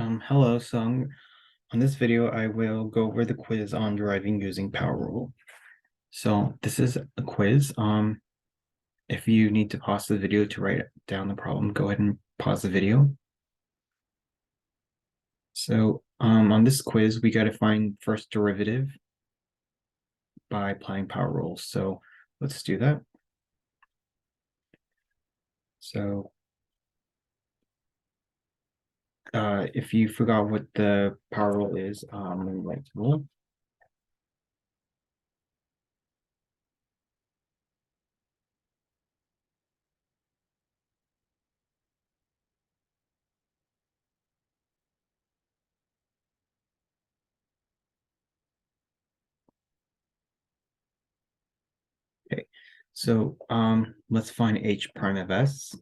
Hello. On this video, I will go over the quiz on deriving using power rule. So this is a quiz. If you need to pause the video to write down the problem, go ahead and pause the video. So on this quiz, we got to find first derivative by applying power rules. So let's do that. So if you forgot what the power rule is, let me write the rule. Okay, so let's find h prime of s.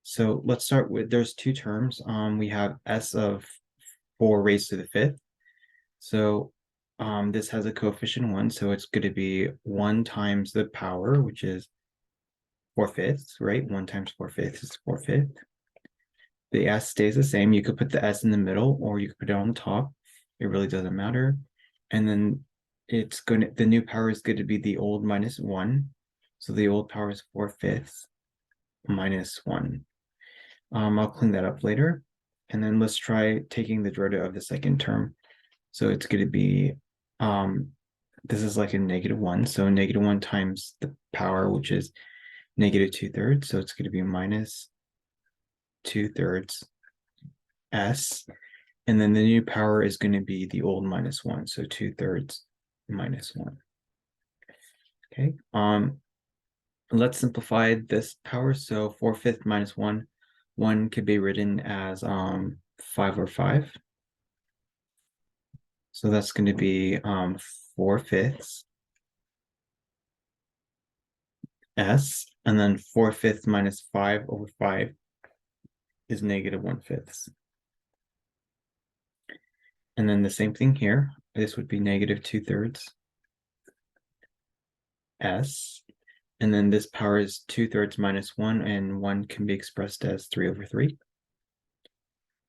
So let's start with, there's two terms. We have s of 4 raised to the fifth. So this has a coefficient 1, so it's going to be 1 times the power, which is 4/5, right? 1 times 4/5 is 4/5. The s stays the same. You could put the s in the middle, or you could put it on the top. It really doesn't matter. And then the new power is going to be the old minus 1. So the old power is 4/5 minus 1. I'll clean that up later. And then let's try taking the derivative of the second term. So it's going to be, this is like a -1. So -1 times the power, which is -2/3. So it's going to be minus 2/3 s. And then the new power is going to be the old minus 1. So 2/3 minus 1. Okay. Let's simplify this power. So 4/5 minus 1. 1 could be written as 5/5. So that's going to be 4/5 s, and then 4/5 minus 5/5 is -1/5. And then the same thing here. This would be -2/3 s. And then this power is 2/3 minus 1, and 1 can be expressed as 3/3.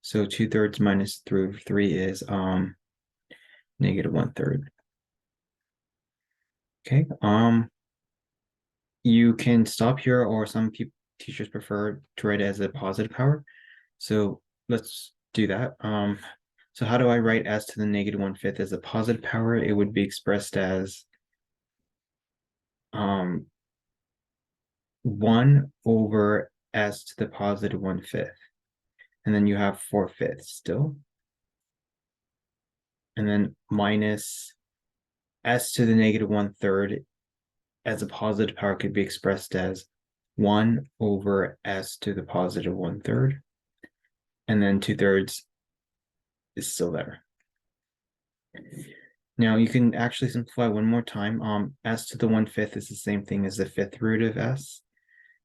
So 2/3 minus 3/3 is -1/3. Okay. You can stop here, or some teachers prefer to write it as a positive power. So let's do that. So how do I write s to the -1/5 as a positive power? It would be expressed as 1 over s to the positive 1/5. And then you have 4/5 still. And then minus s to the -1/3 as a positive power could be expressed as 1 over s to the positive 1/3. And then 2/3 is still there. Now you can actually simplify one more time. S to the 1/5 is the same thing as the 5th root of s.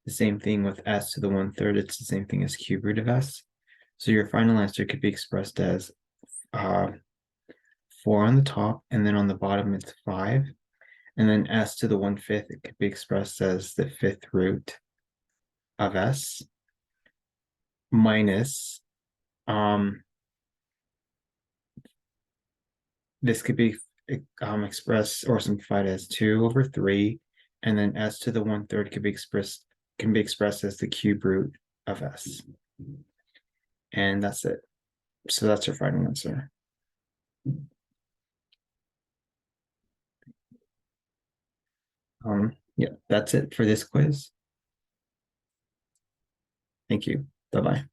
The same thing with s to the 1/3. It's the same thing as cube root of s. So your final answer could be expressed as 4 on the top, and then on the bottom it's 5. And then s to the 1/5, it could be expressed as the 5th root of s minus, this could be expressed or simplified as 2/3, and then s to the 1/3 could be expressed as the cube root of s. And that's it. So that's your final answer. Yeah, that's it for this quiz. Thank you. Bye-bye.